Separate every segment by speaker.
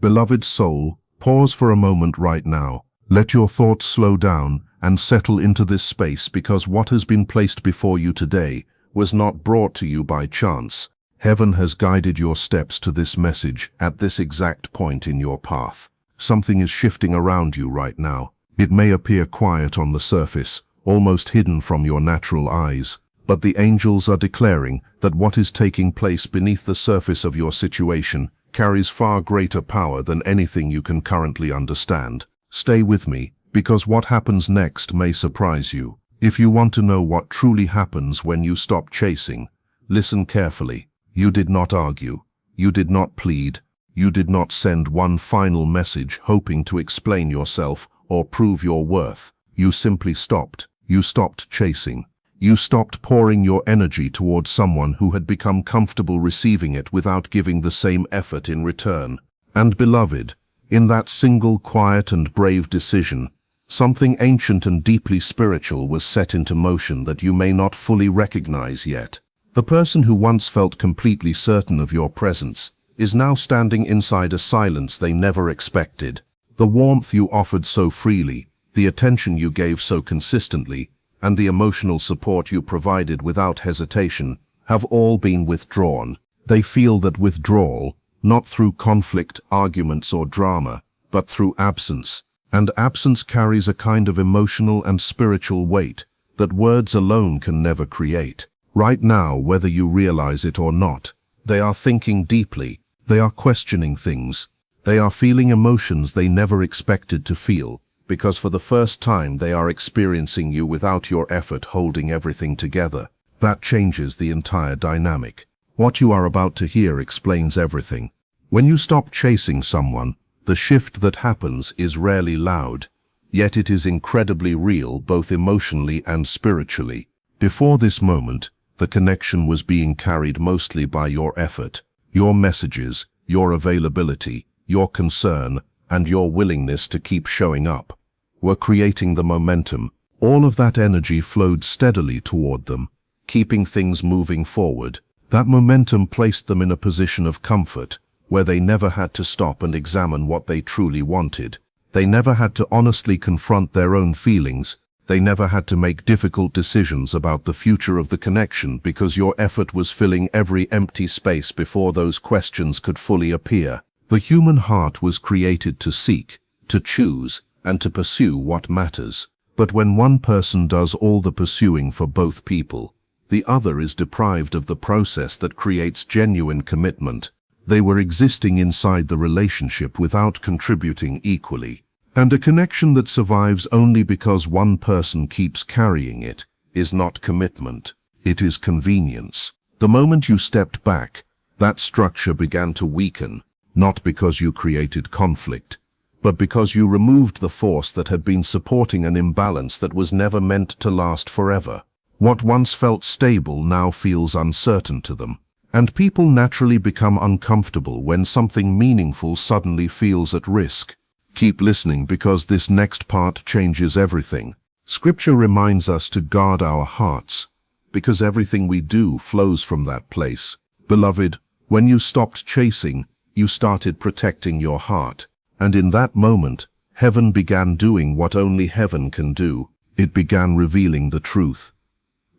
Speaker 1: Beloved soul, pause for a moment right now. Let your thoughts slow down and settle into this space, because what has been placed before you today was not brought to you by chance. Heaven has guided your steps to this message at this exact point in your path. Something is shifting around you right now. It may appear quiet on the surface, almost hidden from your natural eyes, but the angels are declaring that what is taking place beneath the surface of your situation carries far greater power than anything you can currently understand. Stay with me, because what happens next may surprise you. If you want to know what truly happens when you stop chasing, listen carefully. You did not argue. You did not plead. You did not send one final message hoping to explain yourself or prove your worth. You simply stopped. You stopped chasing. You stopped pouring your energy towards someone who had become comfortable receiving it without giving the same effort in return. And beloved, in that single quiet and brave decision, something ancient and deeply spiritual was set into motion that you may not fully recognize yet. The person who once felt completely certain of your presence is now standing inside a silence they never expected. The warmth you offered so freely, the attention you gave so consistently, and the emotional support you provided without hesitation have all been withdrawn. They feel that withdrawal, not through conflict, arguments, or drama, but through absence. And absence carries a kind of emotional and spiritual weight that words alone can never create. Right now, whether you realize it or not, they are thinking deeply, they are questioning things, they are feeling emotions they never expected to feel, because for the first time they are experiencing you without your effort holding everything together. That changes the entire dynamic. What you are about to hear explains everything. When you stop chasing someone, the shift that happens is rarely loud, yet it is incredibly real, both emotionally and spiritually. Before this moment, the connection was being carried mostly by your effort, your messages, your availability, your concern, and your willingness to keep showing up were creating the momentum. All of that energy flowed steadily toward them, keeping things moving forward. That momentum placed them in a position of comfort, where they never had to stop and examine what they truly wanted. They never had to honestly confront their own feelings. They never had to make difficult decisions about the future of the connection, because your effort was filling every empty space before those questions could fully appear. The human heart was created to seek, to choose, and to pursue what matters. But when one person does all the pursuing for both people, the other is deprived of the process that creates genuine commitment. They were existing inside the relationship without contributing equally. And a connection that survives only because one person keeps carrying it is not commitment, it is convenience. The moment you stepped back, that structure began to weaken, not because you created conflict, but because you removed the force that had been supporting an imbalance that was never meant to last forever. What once felt stable now feels uncertain to them. And people naturally become uncomfortable when something meaningful suddenly feels at risk. Keep listening, because this next part changes everything. Scripture reminds us to guard our hearts, because everything we do flows from that place. Beloved, when you stopped chasing, you started protecting your heart. And in that moment, heaven began doing what only heaven can do. It began revealing the truth.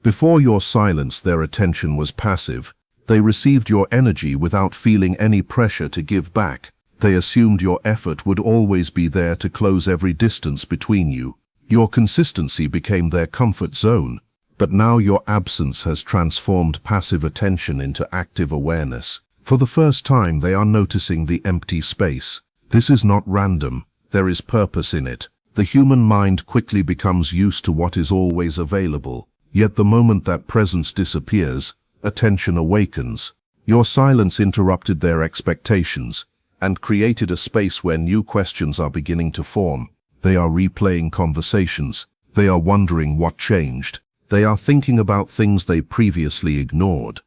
Speaker 1: Before your silence, their attention was passive. They received your energy without feeling any pressure to give back. They assumed your effort would always be there to close every distance between you. Your consistency became their comfort zone. But now your absence has transformed passive attention into active awareness. For the first time, they are noticing the empty space. This is not random. There is purpose in it. The human mind quickly becomes used to what is always available. Yet the moment that presence disappears, attention awakens. Your silence interrupted their expectations and created a space where new questions are beginning to form. They are replaying conversations. They are wondering what changed. They are thinking about things they previously ignored.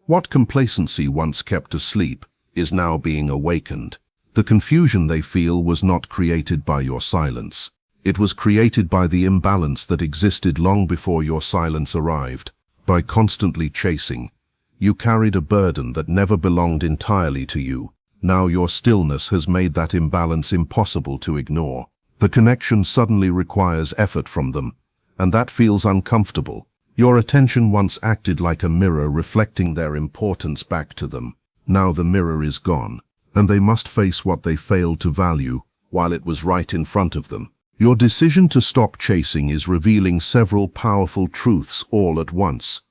Speaker 1: What complacency once kept asleep is now being awakened. The confusion they feel was not created by your silence. It was created by the imbalance that existed long before your silence arrived. By constantly chasing, you carried a burden that never belonged entirely to you. Now your stillness has made that imbalance impossible to ignore. The connection suddenly requires effort from them, and that feels uncomfortable. Your attention once acted like a mirror reflecting their importance back to them. Now the mirror is gone, and they must face what they failed to value while it was right in front of them. Your decision to stop chasing is revealing several powerful truths all at once.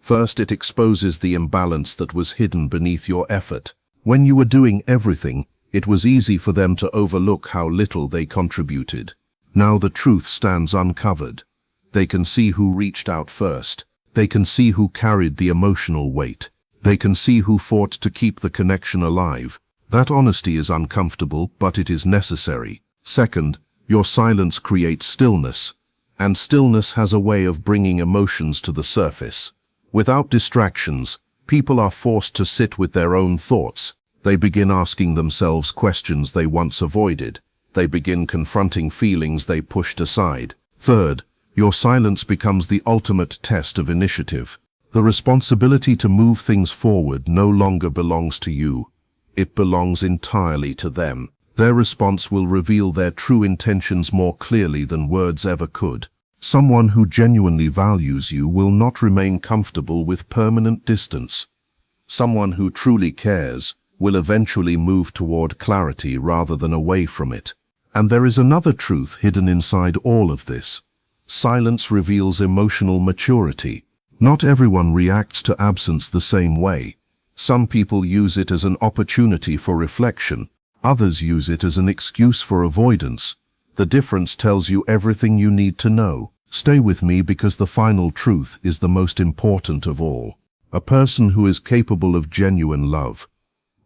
Speaker 1: First, it exposes the imbalance that was hidden beneath your effort. When you were doing everything, it was easy for them to overlook how little they contributed. Now the truth stands uncovered. They can see who reached out first. They can see who carried the emotional weight. They can see who fought to keep the connection alive. That honesty is uncomfortable, but it is necessary. Second, your silence creates stillness, and stillness has a way of bringing emotions to the surface. Without distractions, people are forced to sit with their own thoughts. They begin asking themselves questions they once avoided. They begin confronting feelings they pushed aside. Third, your silence becomes the ultimate test of initiative. The responsibility to move things forward no longer belongs to you. It belongs entirely to them. Their response will reveal their true intentions more clearly than words ever could. Someone who genuinely values you will not remain comfortable with permanent distance. Someone who truly cares will eventually move toward clarity rather than away from it. And there is another truth hidden inside all of this. Silence reveals emotional maturity. Not everyone reacts to absence the same way. Some people use it as an opportunity for reflection. Others use it as an excuse for avoidance. The difference tells you everything you need to know. Stay with me because the final truth is the most important of all. A person who is capable of genuine love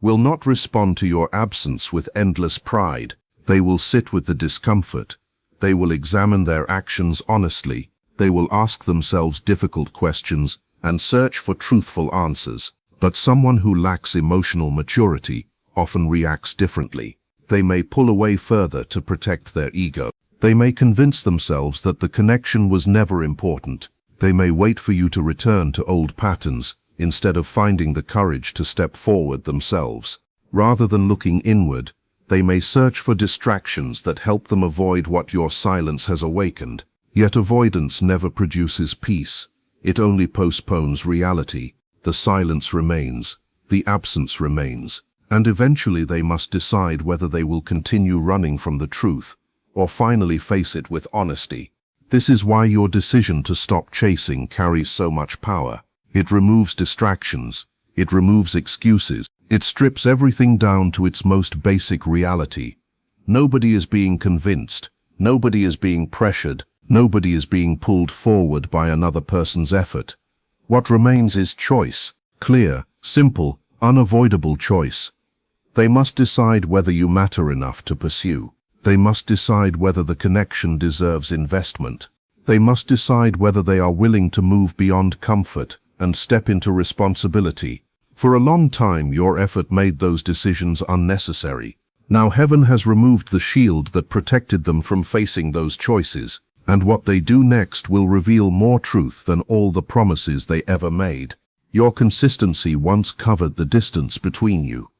Speaker 1: will not respond to your absence with endless pride. They will sit with the discomfort. They will examine their actions honestly. They will ask themselves difficult questions and search for truthful answers. But someone who lacks emotional maturity often reacts differently. They may pull away further to protect their ego. They may convince themselves that the connection was never important. They may wait for you to return to old patterns instead of finding the courage to step forward themselves. Rather than looking inward, they may search for distractions that help them avoid what your silence has awakened. Yet avoidance never produces peace. It only postpones reality. The silence remains. The absence remains. And eventually they must decide whether they will continue running from the truth or finally face it with honesty. This is why your decision to stop chasing carries so much power. It removes distractions. It removes excuses. It strips everything down to its most basic reality. Nobody is being convinced. Nobody is being pressured. Nobody is being pulled forward by another person's effort. What remains is choice. Clear, simple, unavoidable choice. They must decide whether you matter enough to pursue. They must decide whether the connection deserves investment. They must decide whether they are willing to move beyond comfort and step into responsibility. For a long time, your effort made those decisions unnecessary. Now heaven has removed the shield that protected them from facing those choices, and what they do next will reveal more truth than all the promises they ever made. Your consistency once covered the distance between you.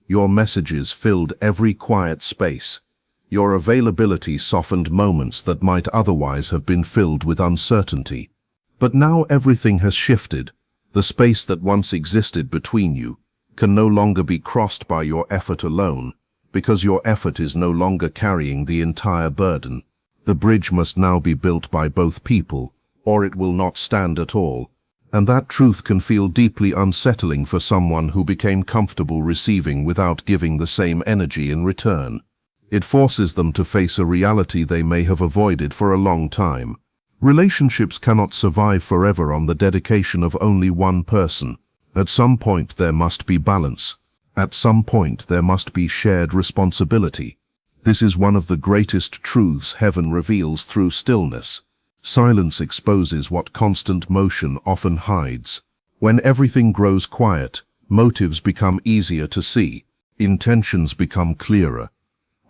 Speaker 1: Your messages filled every quiet space. Your availability softened moments that might otherwise have been filled with uncertainty. But now everything has shifted. The space that once existed between you can no longer be crossed by your effort alone, because your effort is no longer carrying the entire burden. The bridge must now be built by both people, or it will not stand at all. And that truth can feel deeply unsettling for someone who became comfortable receiving without giving the same energy in return. It forces them to face a reality they may have avoided for a long time. Relationships cannot survive forever on the dedication of only one person. At some point there must be balance. At some point there must be shared responsibility. This is one of the greatest truths heaven reveals through stillness. Silence exposes what constant motion often hides. When everything grows quiet, motives become easier to see. Intentions become clearer.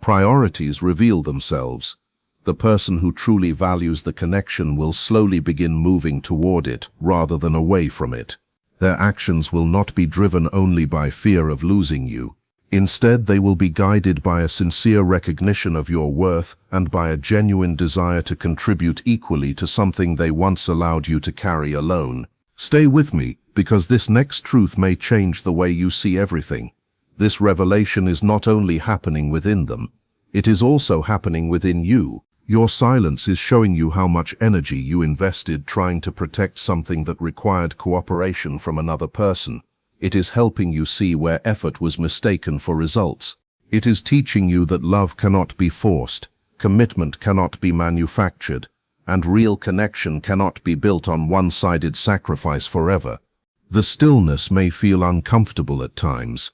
Speaker 1: Priorities reveal themselves. The person who truly values the connection will slowly begin moving toward it rather than away from it. Their actions will not be driven only by fear of losing you. Instead, they will be guided by a sincere recognition of your worth and by a genuine desire to contribute equally to something they once allowed you to carry alone. Stay with me, because this next truth may change the way you see everything. This revelation is not only happening within them, it is also happening within you. Your silence is showing you how much energy you invested trying to protect something that required cooperation from another person. It is helping you see where effort was mistaken for results. It is teaching you that love cannot be forced, commitment cannot be manufactured, and real connection cannot be built on one-sided sacrifice forever. The stillness may feel uncomfortable at times.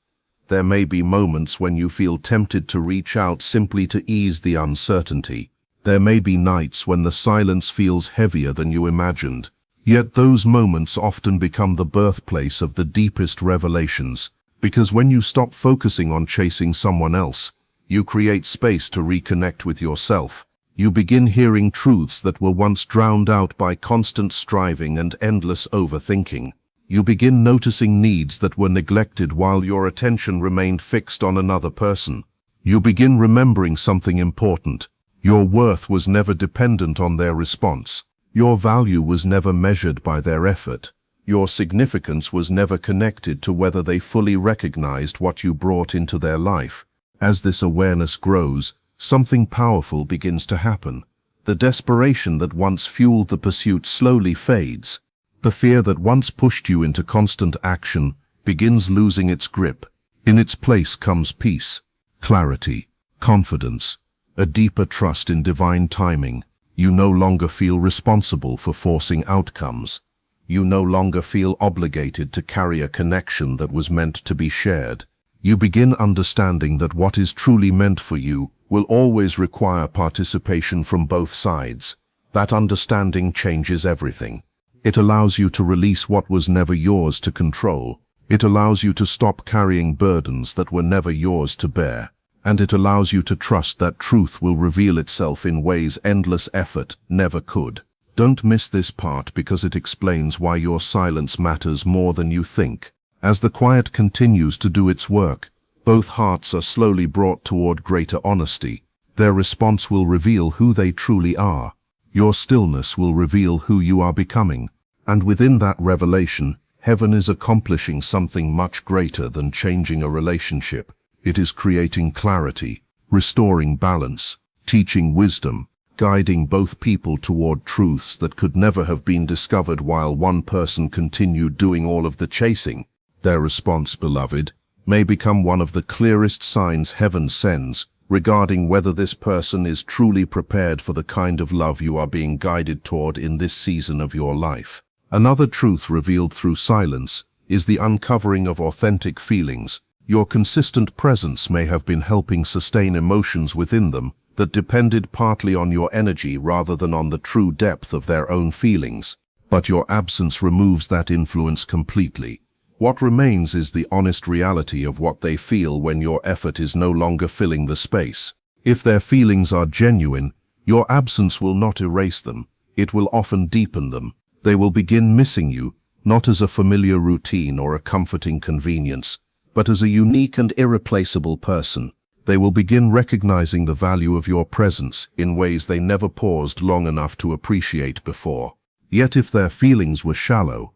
Speaker 1: There may be moments when you feel tempted to reach out simply to ease the uncertainty. There may be nights when the silence feels heavier than you imagined. Yet those moments often become the birthplace of the deepest revelations, because when you stop focusing on chasing someone else, you create space to reconnect with yourself. You begin hearing truths that were once drowned out by constant striving and endless overthinking. You begin noticing needs that were neglected while your attention remained fixed on another person. You begin remembering something important. Your worth was never dependent on their response. Your value was never measured by their effort. Your significance was never connected to whether they fully recognized what you brought into their life. As this awareness grows, something powerful begins to happen. The desperation that once fueled the pursuit slowly fades. The fear that once pushed you into constant action begins losing its grip. In its place comes peace, clarity, confidence, a deeper trust in divine timing. You no longer feel responsible for forcing outcomes. You no longer feel obligated to carry a connection that was meant to be shared. You begin understanding that what is truly meant for you will always require participation from both sides. That understanding changes everything. It allows you to release what was never yours to control. It allows you to stop carrying burdens that were never yours to bear. And it allows you to trust that truth will reveal itself in ways endless effort never could. Don't miss this part because it explains why your silence matters more than you think. As the quiet continues to do its work, both hearts are slowly brought toward greater honesty. Their response will reveal who they truly are. Your stillness will reveal who you are becoming. And within that revelation, heaven is accomplishing something much greater than changing a relationship. It is creating clarity, restoring balance, teaching wisdom, guiding both people toward truths that could never have been discovered while one person continued doing all of the chasing. Their response, beloved, may become one of the clearest signs heaven sends regarding whether this person is truly prepared for the kind of love you are being guided toward in this season of your life. Another truth revealed through silence is the uncovering of authentic feelings. Your consistent presence may have been helping sustain emotions within them that depended partly on your energy rather than on the true depth of their own feelings. But your absence removes that influence completely. What remains is the honest reality of what they feel when your effort is no longer filling the space. If their feelings are genuine, your absence will not erase them. It will often deepen them. They will begin missing you, not as a familiar routine or a comforting convenience, but as a unique and irreplaceable person. They will begin recognizing the value of your presence in ways they never paused long enough to appreciate before. Yet if their feelings were shallow,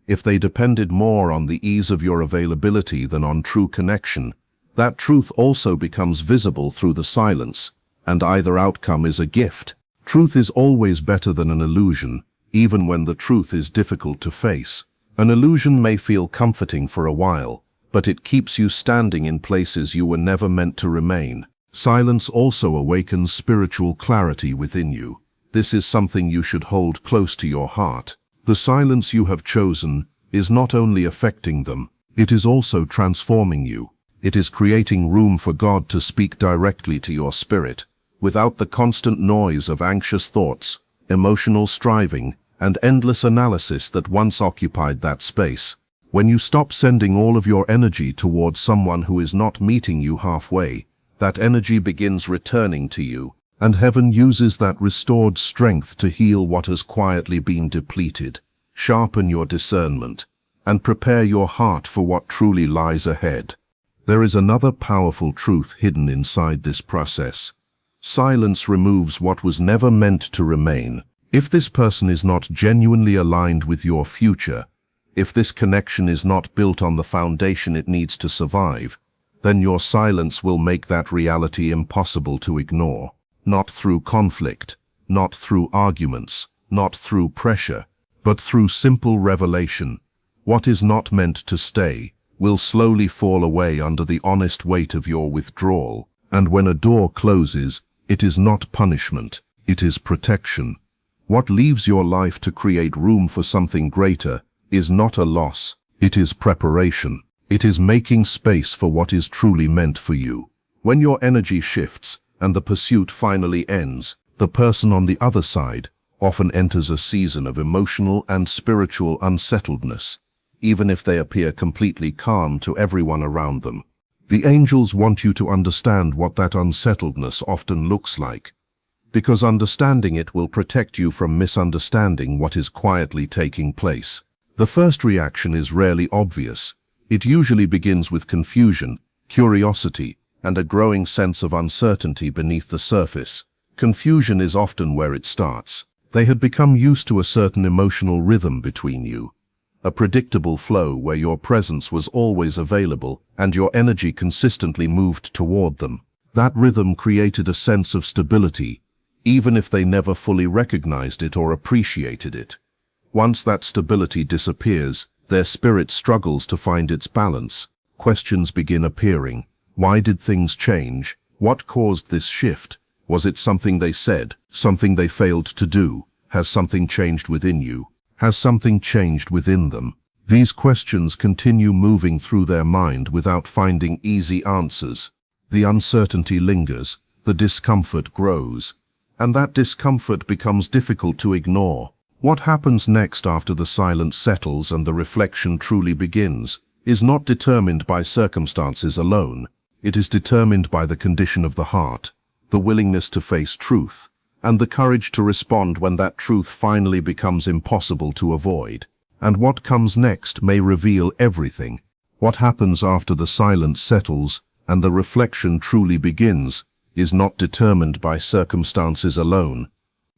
Speaker 1: if they depended more on the ease of your availability than on true connection, that truth also becomes visible through the silence, and either outcome is a gift. Truth is always better than an illusion, even when the truth is difficult to face. An illusion may feel comforting for a while, but it keeps you standing in places you were never meant to remain. Silence also awakens spiritual clarity within you. This is something you should hold close to your heart. The silence you have chosen is not only affecting them, it is also transforming you. It is creating room for God to speak directly to your spirit, without the constant noise of anxious thoughts, emotional striving, and endless analysis that once occupied that space. When you stop sending all of your energy towards someone who is not meeting you halfway, that energy begins returning to you, and heaven uses that restored strength to heal what has quietly been depleted, sharpen your discernment, and prepare your heart for what truly lies ahead. There is another powerful truth hidden inside this process. Silence removes what was never meant to remain. If this person is not genuinely aligned with your future, if this connection is not built on the foundation it needs to survive, then your silence will make that reality impossible to ignore. Not through conflict, not through arguments, not through pressure, but through simple revelation. What is not meant to stay will slowly fall away under the honest weight of your withdrawal. And when a door closes, it is not punishment, it is protection. What leaves your life to create room for something greater is not a loss, it is preparation. It is making space for what is truly meant for you. When your energy shifts and the pursuit finally ends, the person on the other side often enters a season of emotional and spiritual unsettledness, even if they appear completely calm to everyone around them. The angels want you to understand what that unsettledness often looks like, because understanding it will protect you from misunderstanding what is quietly taking place. The first reaction is rarely obvious. It usually begins with confusion, curiosity, and a growing sense of uncertainty beneath the surface. Confusion is often where it starts. They had become used to a certain emotional rhythm between you, a predictable flow where your presence was always available and your energy consistently moved toward them. That rhythm created a sense of stability, even if they never fully recognized it or appreciated it. Once that stability disappears, their spirit struggles to find its balance. Questions begin appearing. Why did things change? What caused this shift? Was it something they said? Something they failed to do? Has something changed within you? Has something changed within them? These questions continue moving through their mind without finding easy answers. The uncertainty lingers, the discomfort grows, and that discomfort becomes difficult to ignore. What happens next after the silence settles and the reflection truly begins is not determined by circumstances alone. It is determined by the condition of the heart, the willingness to face truth, and the courage to respond when that truth finally becomes impossible to avoid. And what comes next may reveal everything. What happens after the silence settles and the reflection truly begins is not determined by circumstances alone.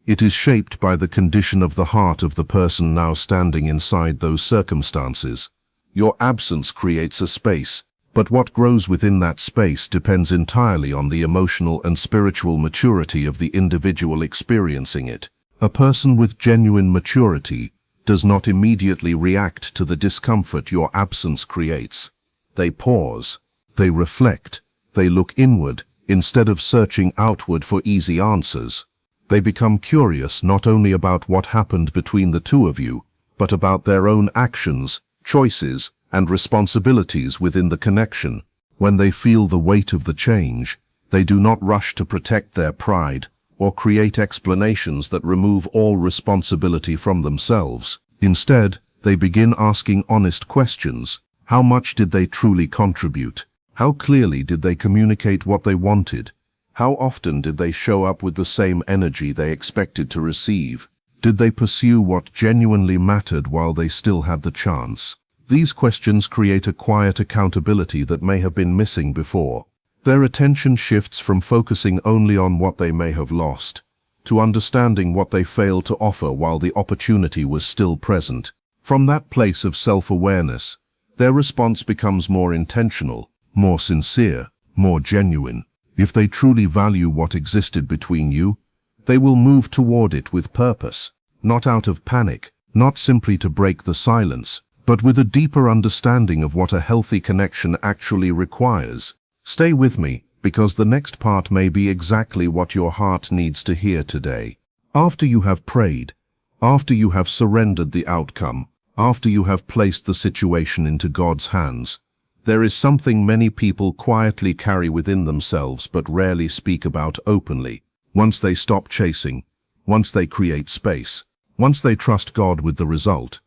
Speaker 1: It is shaped by the condition of the heart of the person now standing inside those circumstances. Your absence creates a space, but what grows within that space depends entirely on the emotional and spiritual maturity of the individual experiencing it. A person with genuine maturity does not immediately react to the discomfort your absence creates. They pause, they reflect, they look inward instead of searching outward for easy answers. They become curious not only about what happened between the two of you, but about their own actions, choices, and responsibilities within the connection. When they feel the weight of the change, they do not rush to protect their pride or create explanations that remove all responsibility from themselves. Instead, they begin asking honest questions. How much did they truly contribute? How clearly did they communicate what they wanted? How often did they show up with the same energy they expected to receive? Did they pursue what genuinely mattered while they still had the chance? These questions create a quiet accountability that may have been missing before. Their attention shifts from focusing only on what they may have lost, to understanding what they failed to offer while the opportunity was still present. From that place of self-awareness, their response becomes more intentional, more sincere, more genuine. If they truly value what existed between you, they will move toward it with purpose, not out of panic, not simply to break the silence, but with a deeper understanding of what a healthy connection actually requires. Stay with me, because the next part may be exactly what your heart needs to hear today. After you have prayed, after you have surrendered the outcome, after you have placed the situation into God's hands, there is something many people quietly carry within themselves but rarely speak about openly. Once they stop chasing, once they create space, once they trust God with the result,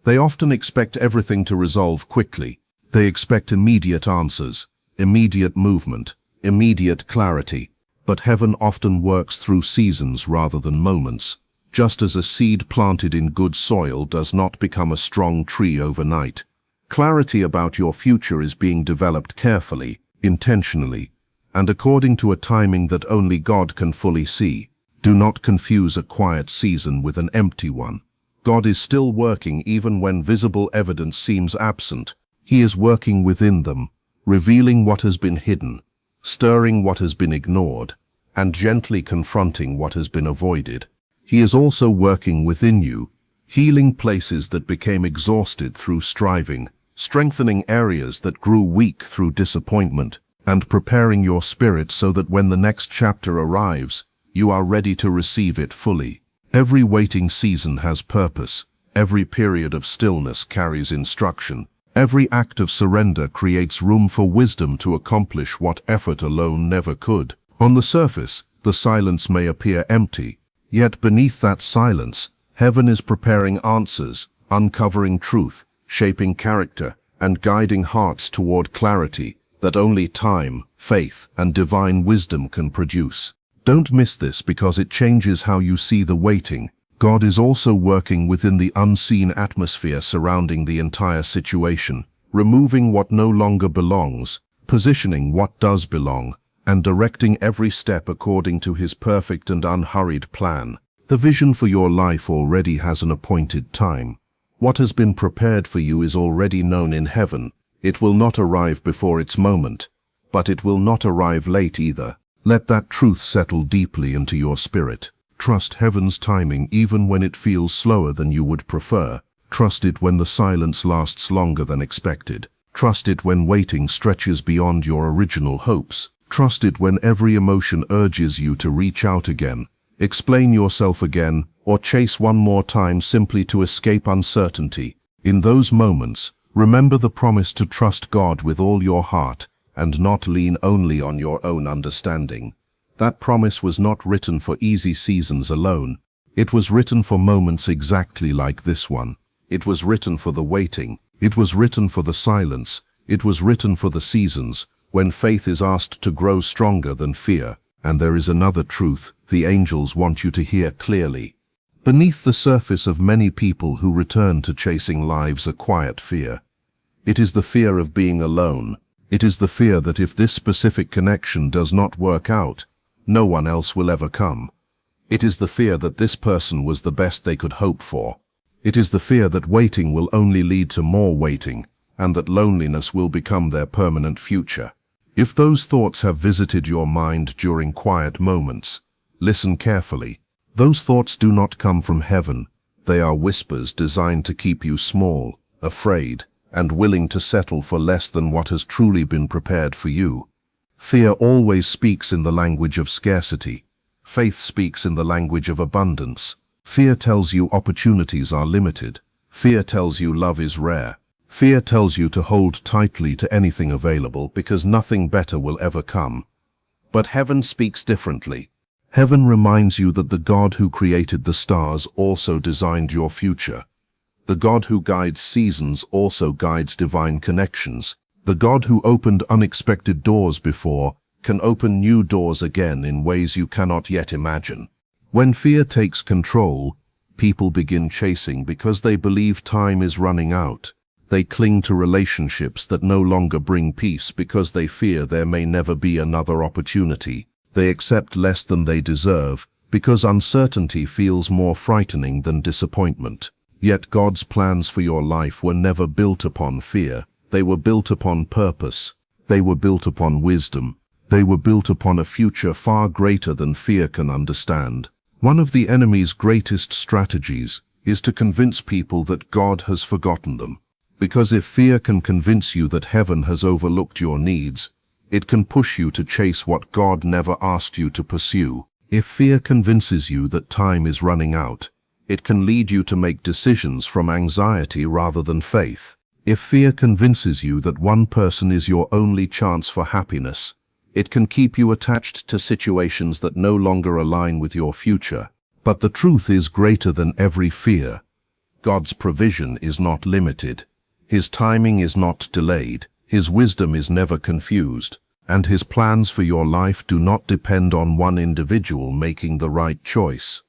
Speaker 1: they often expect everything to resolve quickly. They expect immediate answers, immediate movement, immediate clarity. But heaven often works through seasons rather than moments. Just as a seed planted in good soil does not become a strong tree overnight, Clarity about your future is being developed carefully, intentionally, and according to a timing that only God can fully see. Do not confuse a quiet season with an empty one. God is still working even when visible evidence seems absent. He is working within them, revealing what has been hidden, stirring what has been ignored, and gently confronting what has been avoided. He is also working within you, healing places that became exhausted through striving, strengthening areas that grew weak through disappointment, and preparing your spirit so that when the next chapter arrives, you are ready to receive it fully. Every waiting season has purpose. Every period of stillness carries instruction. Every act of surrender creates room for wisdom to accomplish what effort alone never could. On the surface, the silence may appear empty, yet beneath that silence, heaven is preparing answers, uncovering truth, shaping character, and guiding hearts toward clarity that only time, faith, and divine wisdom can produce. Don't miss this because it changes how you see the waiting. God is also working within the unseen atmosphere surrounding the entire situation, removing what no longer belongs, positioning what does belong, and directing every step according to His perfect and unhurried plan. The vision for your life already has an appointed time. What has been prepared for you is already known in heaven. It will not arrive before its moment, but it will not arrive late either. Let that truth settle deeply into your spirit. Trust heaven's timing even when it feels slower than you would prefer. Trust it when the silence lasts longer than expected. Trust it when waiting stretches beyond your original hopes. Trust it when every emotion urges you to reach out again, explain yourself again, or chase one more time simply to escape uncertainty. In those moments, remember the promise to trust God with all your heart and not lean only on your own understanding. That promise was not written for easy seasons alone. It was written for moments exactly like this one. It was written for the waiting. It was written for the silence. It was written for the seasons when faith is asked to grow stronger than fear. And there is another truth the angels want you to hear clearly. Beneath the surface of many people who return to chasing lives a quiet fear. It is the fear of being alone. It is the fear that if this specific connection does not work out, no one else will ever come. It is the fear that this person was the best they could hope for. It is the fear that waiting will only lead to more waiting, and that loneliness will become their permanent future. If those thoughts have visited your mind during quiet moments, listen carefully. Those thoughts do not come from heaven. They are whispers designed to keep you small, afraid, and willing to settle for less than what has truly been prepared for you. Fear always speaks in the language of scarcity. Faith speaks in the language of abundance. Fear tells you opportunities are limited. Fear tells you love is rare. Fear tells you to hold tightly to anything available because nothing better will ever come. But heaven speaks differently. Heaven reminds you that the God who created the stars also designed your future. The God who guides seasons also guides divine connections. The God who opened unexpected doors before can open new doors again in ways you cannot yet imagine. When fear takes control, people begin chasing because they believe time is running out. They cling to relationships that no longer bring peace because they fear there may never be another opportunity. They accept less than they deserve because uncertainty feels more frightening than disappointment. Yet God's plans for your life were never built upon fear. They were built upon purpose. They were built upon wisdom. They were built upon a future far greater than fear can understand. One of the enemy's greatest strategies is to convince people that God has forgotten them. Because if fear can convince you that heaven has overlooked your needs, it can push you to chase what God never asked you to pursue. If fear convinces you that time is running out, it can lead you to make decisions from anxiety rather than faith. If fear convinces you that one person is your only chance for happiness, it can keep you attached to situations that no longer align with your future. But the truth is greater than every fear. God's provision is not limited. His timing is not delayed. His wisdom is never confused. And His plans for your life do not depend on one individual making the right choice.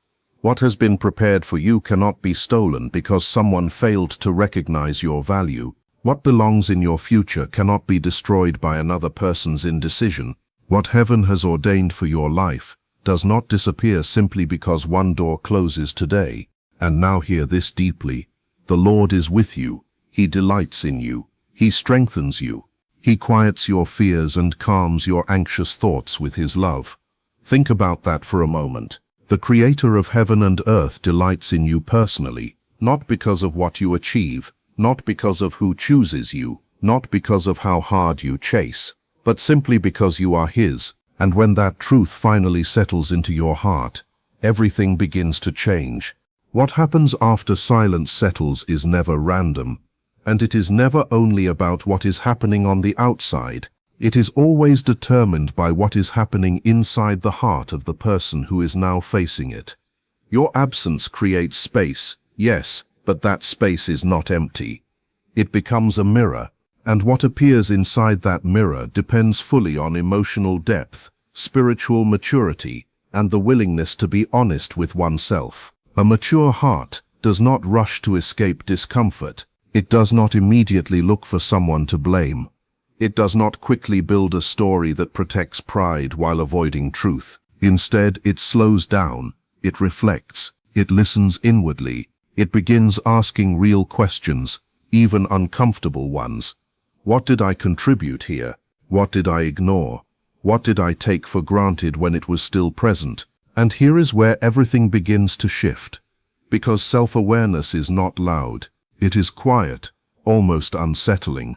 Speaker 1: What has been prepared for you cannot be stolen because someone failed to recognize your value. What belongs in your future cannot be destroyed by another person's indecision. What heaven has ordained for your life does not disappear simply because one door closes today. And now hear this deeply. The Lord is with you. He delights in you. He strengthens you. He quiets your fears and calms your anxious thoughts with His love. Think about that for a moment. The Creator of heaven and earth delights in you personally, not because of what you achieve, not because of who chooses you, not because of how hard you chase, but simply because you are His. And when that truth finally settles into your heart, everything begins to change. What happens after silence settles is never random, and it is never only about what is happening on the outside. It is always determined by what is happening inside the heart of the person who is now facing it. Your absence creates space, yes, but that space is not empty. It becomes a mirror, and what appears inside that mirror depends fully on emotional depth, spiritual maturity, and the willingness to be honest with oneself. A mature heart does not rush to escape discomfort. It does not immediately look for someone to blame. It does not quickly build a story that protects pride while avoiding truth. Instead, it slows down, it reflects, it listens inwardly, it begins asking real questions, even uncomfortable ones. What did I contribute here? What did I ignore? What did I take for granted when it was still present? And here is where everything begins to shift. Because self-awareness is not loud. It is quiet, almost unsettling.